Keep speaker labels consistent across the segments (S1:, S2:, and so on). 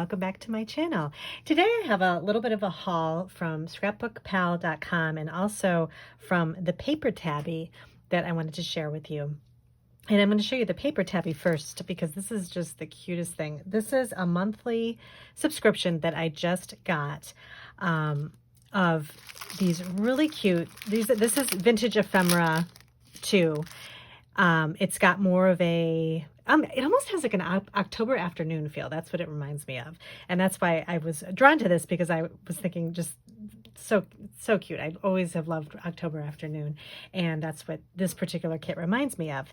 S1: welcome back to my channel. Today I have a little bit of a haul from Scrapbookpal.com and also from the Paper Tabby that I wanted to share with you. And I'm going to show you the Paper Tabby first because this is just the cutest thing. This is a monthly subscription that I just got of these really cute, this is vintage ephemera too. It's got more of a, it almost has like an October afternoon feel. That's what it reminds me of. And that's why I was drawn to this, because I was thinking just so cute. I always have loved October afternoon. And that's what this particular kit reminds me of.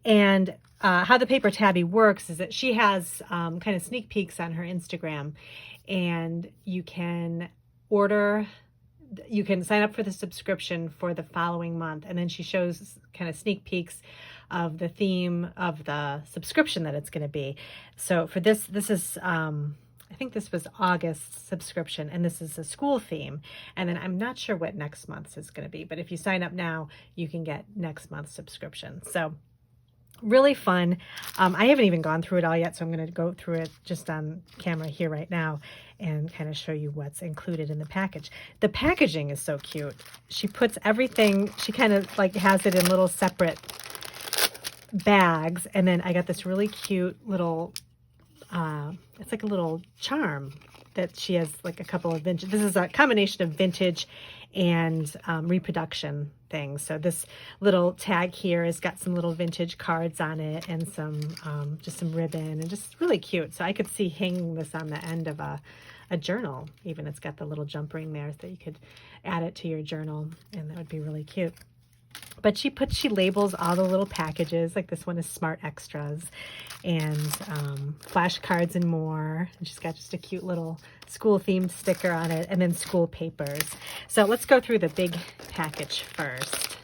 S1: And how the Paper Tabby works is that she has kind of sneak peeks on her Instagram, and you can sign up for the subscription for the following month, and then she shows kind of sneak peeks of the theme of the subscription that it's going to be. So for this is I think this was August subscription, and this is a school theme, and then I'm not sure what next month's is going to be, but if you sign up now you can get next month's subscription. So really fun. I haven't even gone through it all yet, so I'm going to go through it just on camera here right now and kind of show you what's included in the package. The packaging is so cute. She puts everything, she kind of like has it in little separate bags, and then I got this really cute little, it's like a little charm that she has, like a couple of vintage, this is a combination of vintage and reproduction things. So this little tag here has got some little vintage cards on it and some just some ribbon, and just really cute. So I could see hanging this on the end of a journal even. It's got the little jump ring there so you could add it to your journal, and that would be really cute. But she labels all the little packages, like this one is Smart Extras, and flashcards and more. And she's got just a cute little school themed sticker on it, and then school papers. So let's go through the big package first.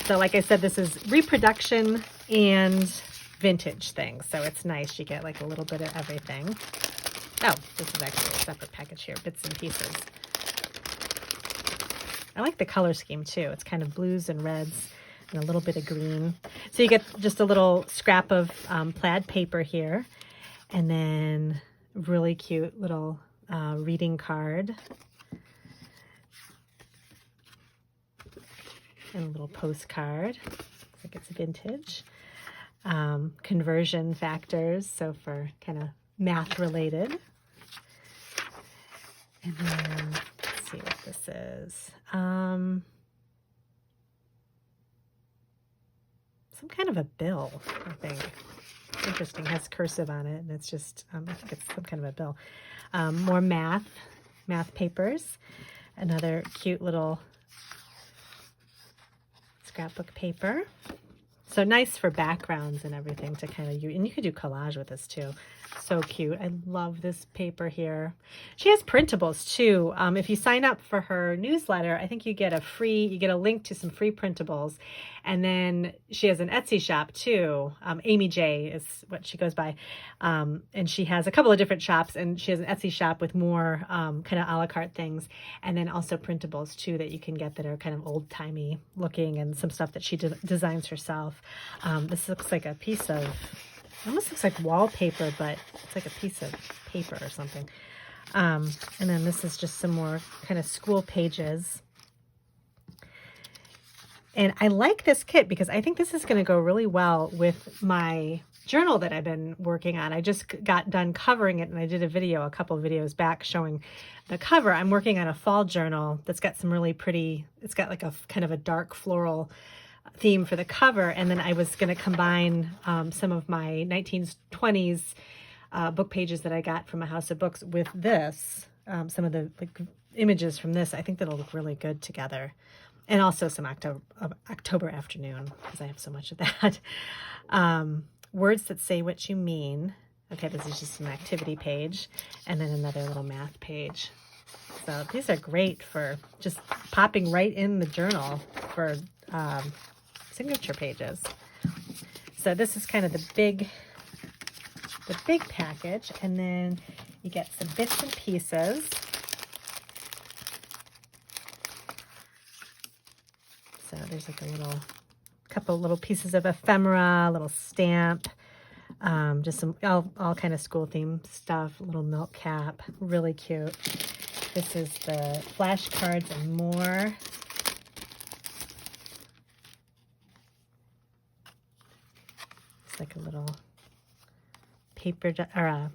S1: So like I said, this is reproduction and vintage things. So it's nice. You get like a little bit of everything. Oh, this is actually a separate package here, bits and pieces. I like the color scheme too. It's kind of blues and reds and a little bit of green. So you get just a little scrap of plaid paper here, and then really cute little reading card, and a little postcard. Looks like it's vintage. Conversion factors, so for kind of math related. And then let's see what this is. Some kind of a bill, I think. Interesting. It has cursive on it, and it's just, I think it's some kind of a bill. More math papers. Another cute little scrapbook paper. So nice for backgrounds and everything to kind of use. And you could do collage with this too. So cute. I love this paper here. She has printables too. If you sign up for her newsletter, I think you get a link to some free printables. And then she has an Etsy shop too. Amy J is what she goes by. And she has a couple of different shops, and she has an Etsy shop with more kind of a la carte things. And then also printables too that you can get that are kind of old timey looking, and some stuff that she designs herself. This looks like a piece of, almost looks like wallpaper, but it's like a piece of paper or something. And then this is just some more kind of school pages. And I like this kit because I think this is going to go really well with my journal that I've been working on. I just got done covering it, and I did a couple of videos back showing the cover. I'm working on a fall journal that's got some really pretty, it's got like a kind of a dark floral theme for the cover, and then I was going to combine some of my 1920s book pages that I got from a house of books with this, some of the images from this. I think that'll look really good together, and also some October afternoon, because I have so much of that. Words that say what you mean. Okay, this is just an activity page, and then another little math page. So these are great for just popping right in the journal for signature pages. So this is kind of the big package, and then you get some bits and pieces. So there's like a couple little pieces of ephemera, a little stamp, Just some all kind of school theme stuff, a little milk cap, really cute. This is the flashcards and more. It's like a little paper, or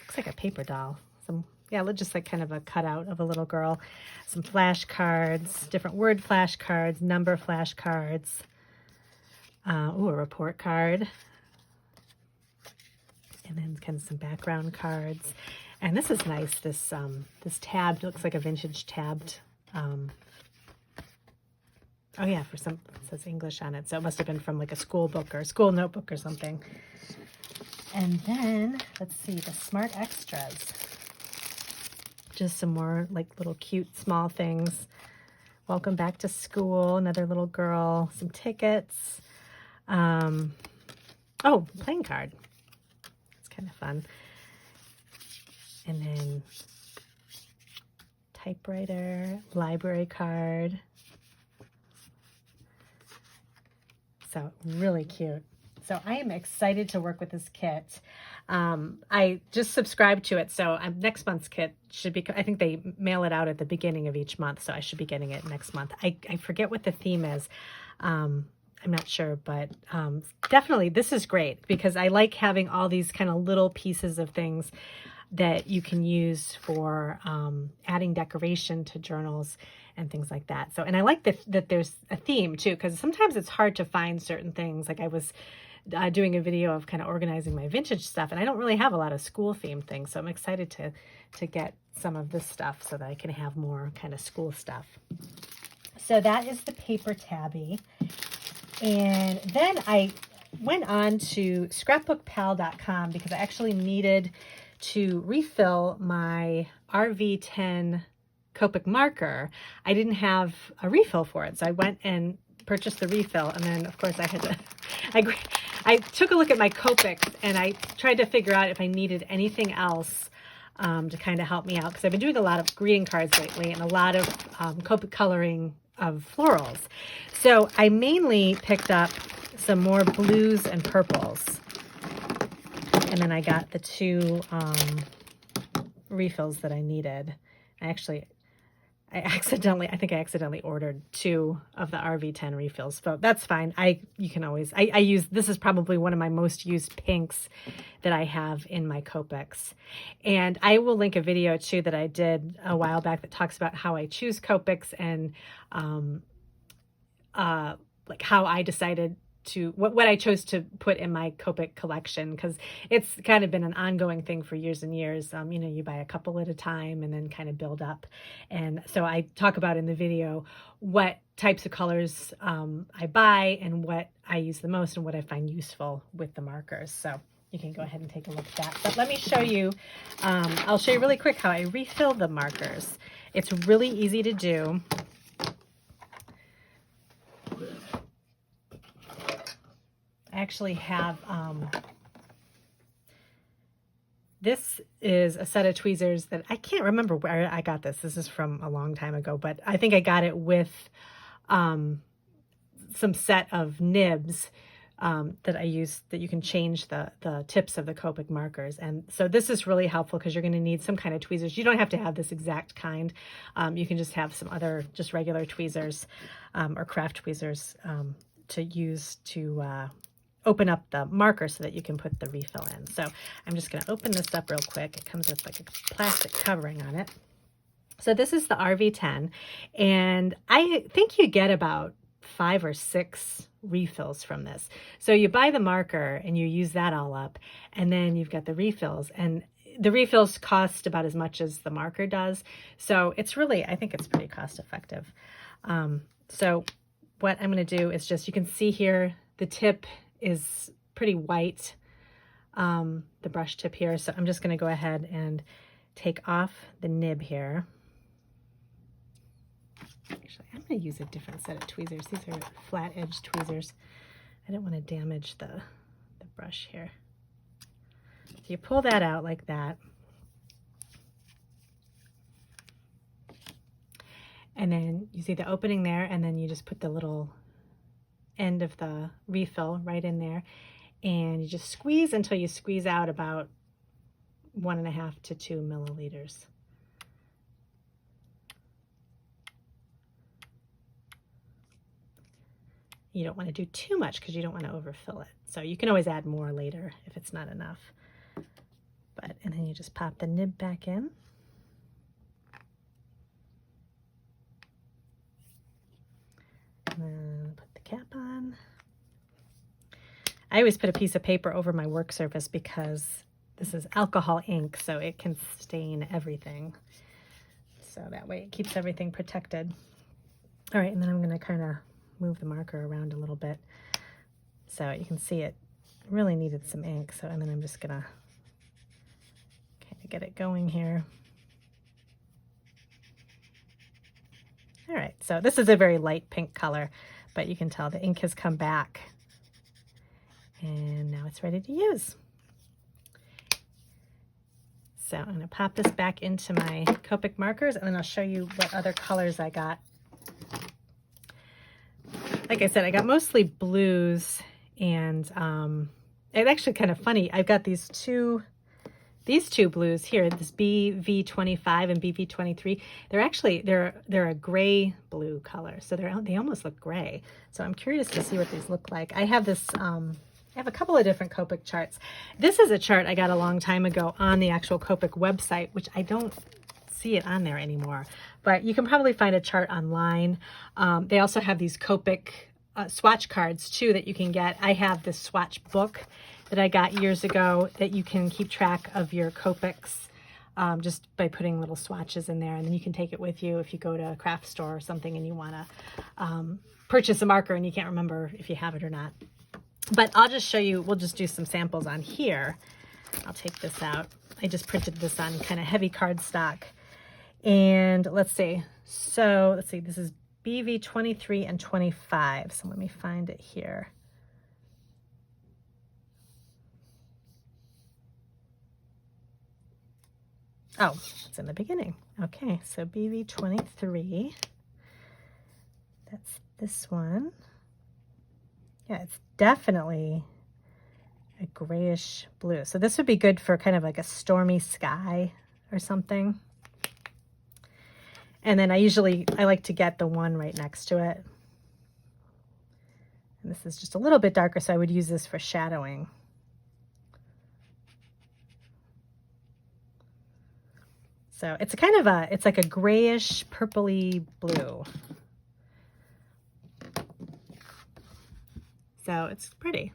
S1: looks like a paper doll. Yeah, just like kind of a cutout of a little girl. Some flashcards, different word flashcards, number flashcards. Ooh, a report card. And then kind of some background cards. And this is nice, this tab, looks like a vintage tabbed, oh yeah, for some, it says English on it, so it must have been from like a school book or a school notebook or something. And then, let's see, the Smart Extras. Just some more like little cute small things. Welcome back to school, another little girl, some tickets. Oh, playing card. It's kind of fun. And then typewriter, library card. So really cute. So I am excited to work with this kit. I just subscribed to it, so next month's kit should be, I think they mail it out at the beginning of each month, so I should be getting it next month. I forget what the theme is. I'm not sure, but definitely this is great because I like having all these kind of little pieces of things that you can use for adding decoration to journals and things like that. So, and I like that there's a theme too, because sometimes it's hard to find certain things. Like I was doing a video of kind of organizing my vintage stuff, and I don't really have a lot of school themed things. So I'm excited to get some of this stuff so that I can have more kind of school stuff. So that is the Paper Tabby. And then I went on to scrapbookpal.com because I actually needed to refill my RV10 Copic marker. I didn't have a refill for it, so I went and purchased the refill, and then of course I had to I took a look at my Copics and I tried to figure out if I needed anything else to kind of help me out, because I've been doing a lot of greeting cards lately and a lot of Copic coloring of florals. So I mainly picked up some more blues and purples, and then I got the two refills that I needed. I think I accidentally ordered 2 of the RV10 refills, but that's fine. You can always, I use, this is probably one of my most used pinks that I have in my Copics. And I will link a video too that I did a while back that talks about how I choose Copics and like how I decided to, what I chose to put in my Copic collection, because it's kind of been an ongoing thing for years and years. You know, you buy a couple at a time and then kind of build up. And so I talk about in the video what types of colors I buy and what I use the most and what I find useful with the markers. So you can go ahead and take a look at that. But let me show you, I'll show you really quick how I refill the markers. It's really easy to do. I actually have, this is a set of tweezers that I can't remember where I got this. This is from a long time ago, but I think I got it with some set of nibs that I use that you can change the tips of the Copic markers. And so this is really helpful because you're going to need some kind of tweezers. You don't have to have this exact kind. You can just have some other just regular tweezers or craft tweezers to use to open up the marker so that you can put the refill in. So I'm just going to open this up real quick. It comes with like a plastic covering on it. So this is the RV10, and I think you get about 5 or 6 refills from this. So you buy the marker and you use that all up, and then you've got the refills, and the refills cost about as much as the marker does. So it's really, I think it's pretty cost effective. So what I'm going to do is just, you can see here, the tip is pretty white, the brush tip here. So I'm just going to go ahead and take off the nib here. Actually, I'm going to use a different set of tweezers. These are flat edge tweezers. I don't want to damage the brush here. So you pull that out like that. And then you see the opening there, and then you just put the little end of the refill right in there. and you just squeeze until you squeeze out about 1.5 to 2 milliliters. You don't want to do too much because you don't want to overfill it. So you can always add more later if it's not enough. And then you just pop the nib back in. And then put the cap on. I always put a piece of paper over my work surface because this is alcohol ink, so it can stain everything. So that way it keeps everything protected. All right, and then I'm going to kind of move the marker around a little bit so you can see it really needed some ink. So, and then I'm just going to kind of get it going here. All right, so this is a very light pink color, but you can tell the ink has come back and now it's ready to use. So I'm going to pop this back into my Copic markers, and then I'll show you what other colors I got. Like I said, I got mostly blues, and it's actually kind of funny. I've got these two blues here, this BV25 and BV23. They're a gray blue color, so they almost look gray. So I'm curious to see what these look like. I have this. I have a couple of different Copic charts. This is a chart I got a long time ago on the actual Copic website, which I don't see it on there anymore. But you can probably find a chart online. They also have these Copic swatch cards too that you can get. I have this swatch book that I got years ago that you can keep track of your Copics just by putting little swatches in there, and then you can take it with you if you go to a craft store or something and you want to purchase a marker and you can't remember if you have it or not. But I'll just show you, we'll just do some samples on here. I'll take this out. I just printed this on kind of heavy cardstock. And let's see. So let's see, this is BV 23 and 25. So let me find it here. Oh, it's in the beginning. Okay, so BV 23. That's this one. Yeah, it's definitely a grayish blue. So this would be good for kind of like a stormy sky or something. And then I like to get the one right next to it. And this is just a little bit darker, so I would use this for shadowing. So it's it's like a grayish purpley blue. So it's pretty.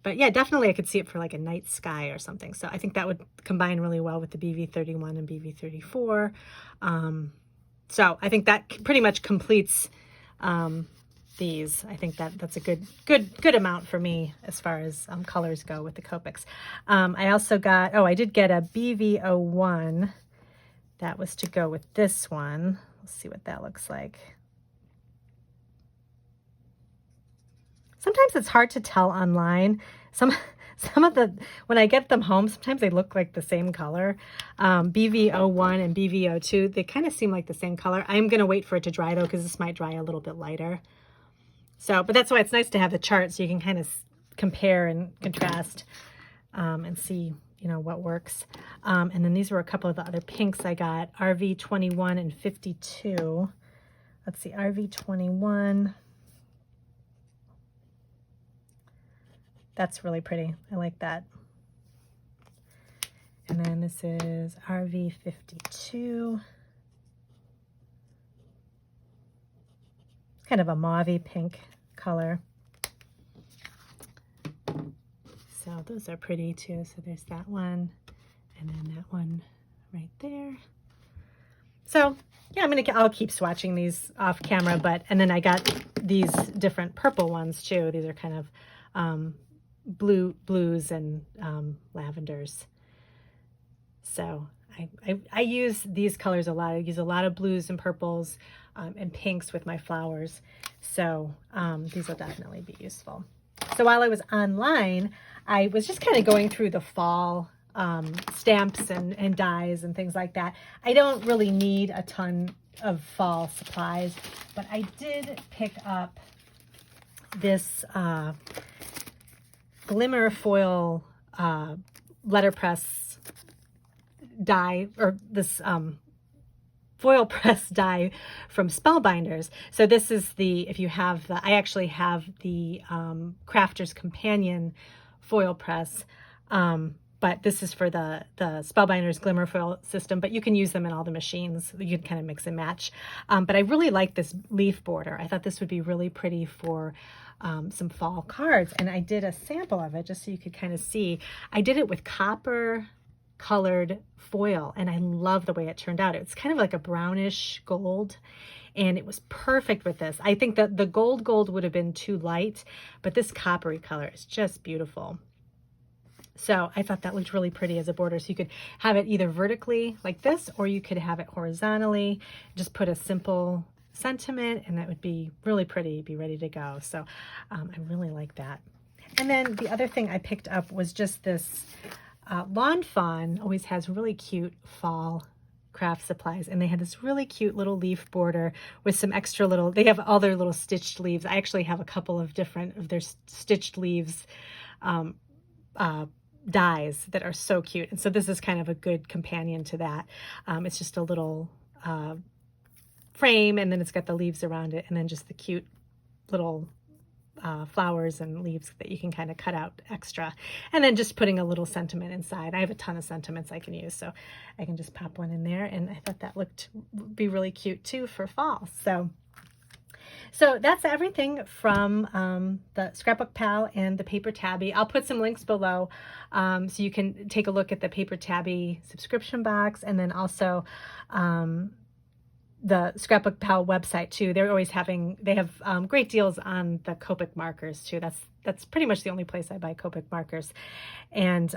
S1: But yeah, definitely I could see it for like a night sky or something. So I think that would combine really well with the BV31 and BV34. So I think that pretty much completes these. I think that's a good amount for me as far as colors go with the Copics. I also got, I did get a BV01. That was to go with this one. Let's see what that looks like. Sometimes it's hard to tell online. Some of the, when I get them home, sometimes they look like the same color. BV01 and BV02, they kind of seem like the same color. I'm going to wait for it to dry though, because this might dry a little bit lighter. So, but that's why it's nice to have the chart so you can kind of compare and contrast and see, what works. And then these were a couple of the other pinks I got, RV21 and 52. Let's see, RV21. That's really pretty. I like that. And then this is RV52. Kind of a mauvey pink color. So those are pretty too. So there's that one, and then that one right there. So yeah, I'll keep swatching these off camera, and then I got these different purple ones too. These are kind of blues and lavenders. So I use these colors a lot. I use a lot of blues and purples and pinks with my flowers. So these will definitely be useful. So while I was online, I was just kind of going through the fall stamps and dies and things like that. I don't really need a ton of fall supplies, but I did pick up this glimmer foil letterpress die, or this foil press die from Spellbinders. So this is the, if you have the, I actually have the Crafter's Companion foil press, but this is for the Spellbinders glimmer foil system, but you can use them in all the machines. You can kind of mix and match. But I really like this leaf border. I thought this would be really pretty for some fall cards. And I did a sample of it just so you could kind of see. I did it with copper colored foil, and I love the way it turned out. It's kind of like a brownish gold, and it was perfect with this. I think that the gold would have been too light, but this coppery color is just beautiful. So I thought that looked really pretty as a border. So you could have it either vertically like this, or you could have it horizontally, just put a simple sentiment, and that would be really pretty, be ready to go. So I really like that. And then the other thing I picked up was just this Lawn Fawn always has really cute fall craft supplies, and they had this really cute little leaf border with some extra little, they have all their little stitched leaves. I actually have a couple of different of their stitched leaves dies that are so cute, and so this is kind of a good companion to that. It's just a little frame, and then it's got the leaves around it, and then just the cute little flowers and leaves that you can kind of cut out extra, and then just putting a little sentiment inside. I have a ton of sentiments I can use, so I can just pop one in there, and I thought that would be really cute too for fall. So that's everything from the Scrapbook Pal and the Paper Tabby. I'll put some links below so you can take a look at the Paper Tabby subscription box, and then also the Scrapbook Pal website too. They're always having, they have great deals on the Copic markers too. That's pretty much the only place I buy Copic markers. And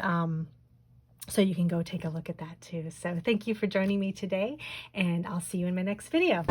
S1: so you can go take a look at that too. So thank you for joining me today, and I'll see you in my next video.